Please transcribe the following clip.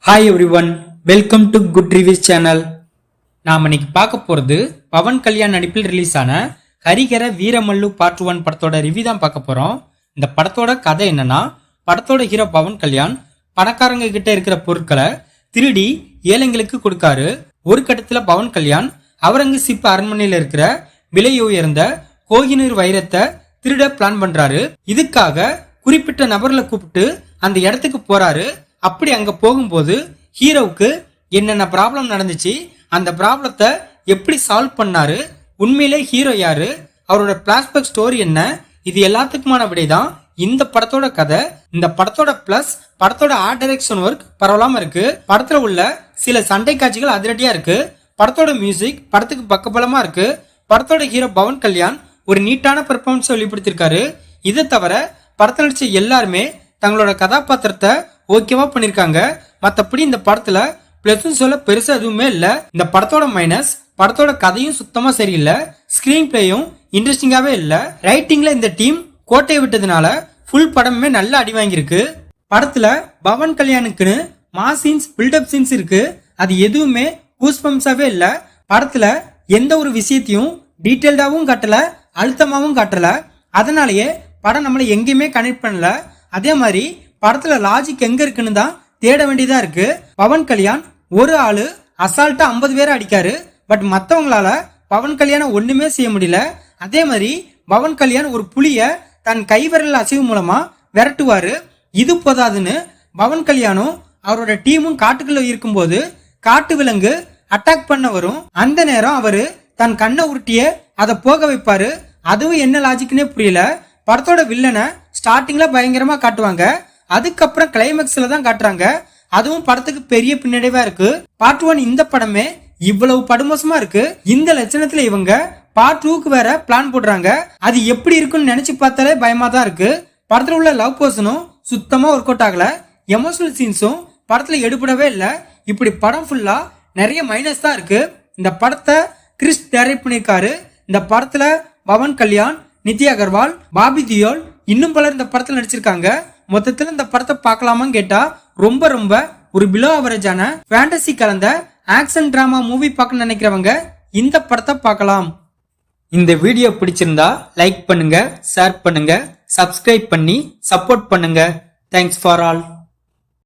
Hi everyone, welcome to good reviews channel. நாம் இன்னைக்கு பார்க்க போறது பவன் கல்யாண் நடிப்பில் ரிலீஸ் ஆன ஹரிகர வீரமல்லு பார்ட் 1 படத்தோட ரிவ்யூ தான் பார்க்க போறோம். இந்த படத்தோட கதை என்னன்னா, படத்தோட ஹீரோ பவன் கல்யாண் பணக்காரங்க கிட்ட இருக்கிற பொருட்களை திருடி ஏழைங்களுக்கு கொடுக்காரு. ஒரு கட்டத்துல பவன் கல்யாண் அவுரங்கசீப் அரண்மனையில இருக்கிற விலை உயர்ந்த கோஹினூர் வைரத்தை திருட பிளான் பண்றாரு. இதுக்காக குறிப்பிட்ட நபர்களை கூப்பிட்டு அந்த இடத்துக்கு போறாரு. அப்படி அங்க போகும்போது ஹீரோவுக்கு என்னென்ன ப்ராப்ளம் நடந்துச்சு, அந்த ப்ராப்ளத்தை எப்படி சால்வ் பண்ணாரு, உண்மையிலே ஹீரோ யாரு, அவரோட பிளாஷ்பேக் ஸ்டோரி என்ன, இது எல்லாத்துக்குமான விடைதான் இந்த படத்தோட கதை. இந்த படத்தோட பிளஸ் படத்தோட ஆர்ட் டைரக்ஷன் ஒர்க் பரவலாம இருக்கு. படத்துல உள்ள சில சண்டை காட்சிகள் அதிரடியா இருக்கு. படத்தோட மியூசிக் படத்துக்கு பக்கபலமா இருக்கு. படத்தோட ஹீரோ பவன் கல்யாண் ஒரு நீட்டான பெர்ஃபார்மன்ஸ் வெளிப்படுத்திருக்காரு. இதை தவிர படத்தில் நடிச்ச எல்லாருமே தங்களோட கதாபாத்திரத்தை ஓகேவா பண்ணிருக்காங்க. மத்தபடி இந்த படத்துல பிளஸ் சொல்ல பெருசா எதுவுமே இல்ல. இந்த படத்தோட மைனஸ் படத்தோட கதையும் சுத்தமா சரியில்லை. ஸ்கிரீன் பிளேயும் இன்ட்ரெஸ்டிங்காவே இல்ல. ரைட்டிங்ல இந்த டீம் கோட்டையை விட்டதுனால ஃபுல் படமே நல்ல அடி வாங்கியிருக்கு. படத்துல பவன் கல்யாணுக்குன்னு மாஸ் சீன்ஸ், பில்டப் சீன்ஸ் இருக்கு. அது எதுவுமே கூஸ்பம்ஸாவே இல்ல. படத்துல எந்த ஒரு விஷயத்தையும் டீடைல்டாவும் காட்டல, அழுத்தமாவும் காட்டல. அதனாலயே படம் நம்மளை எங்கேயுமே கனெக்ட் பண்ணல. அதே மாதிரி படத்துல லாஜிக் எங்க இருக்குன்னு தான் தேட வேண்டியதா இருக்கு. பவன் கல்யாண் ஒரு ஆளு அசால்ட்டா 50 பேரை அடிக்காரு. பட் மத்தவங்களால பவன் கல்யாண ஒண்ணுமே செய்ய முடியல. அதே மாதிரி பவன் கல்யாண் ஒரு புலிய தன் கைவிரல் அசைவு மூலமா விரட்டுவாரு. இது போதாதுன்னு பவன் கல்யாணும் அவரோட டீமும் காட்டுக்குள்ள இருக்கும்போது காட்டு விலங்கு அட்டாக் பண்ண வரும். அந்த நேரம் அவரு தன் கண்ணை உருட்டிய அதை போக வைப்பாரு. அதுவும் என்ன லாஜிக்னே புரியல. படத்தோட வில்லனை ஸ்டார்டிங்ல பயங்கரமா காட்டுவாங்க, அதுக்கப்புறம் கிளைமேக்ஸ்ல தான் காட்டுறாங்க. அதுவும் படத்துக்கு பெரிய பின்னடைவா இருக்கு. பார்ட் 1 இந்த படமே இவ்வளவு படுமோசமா இருக்கு. இந்த லட்சணத்துல இவங்க பார்ட் 2க்கு வேற பிளான் போடுறாங்க. அது எப்படி இருக்குன்னு நினைச்சு பார்த்தாலே பயமா தான் இருக்கு. படத்துல உள்ள லவ் போர்ஷனும் சுத்தமா ஒர்க் அவுட் ஆகல. எமோஷனல் சீன்ஸும் படத்துல எடுபடவே இல்ல. இப்படி படம் ஃபுல்லா நிறைய மைனஸ் தான் இருக்கு. இந்த படத்தை கிறிஸ் டைரக்ட் பண்ணிருக்காரு. இந்த படத்துல பவன் கல்யாண், நித்யா அகர்வால், பாபி தியோல் இன்னும் பலர் இந்த படத்துல நடிச்சிருக்காங்க. மொத்தத்துல இந்த படத்தை பார்க்கலாமான்னு கேட்டா ரொம்ப ஒரு பிலோ அவரேஜான ஃபேண்டசி கலந்த ஆக்ஷன் டிராமா மூவி பார்க்க நினைக்கிறவங்க இந்த படத்தை பார்க்கலாம். இந்த வீடியோ பிடிச்சிருந்தா லைக் பண்ணுங்க, ஷேர் பண்ணுங்க, சப்ஸ்கிரைப் பண்ணி சப்போர்ட் பண்ணுங்க. Thanks for all.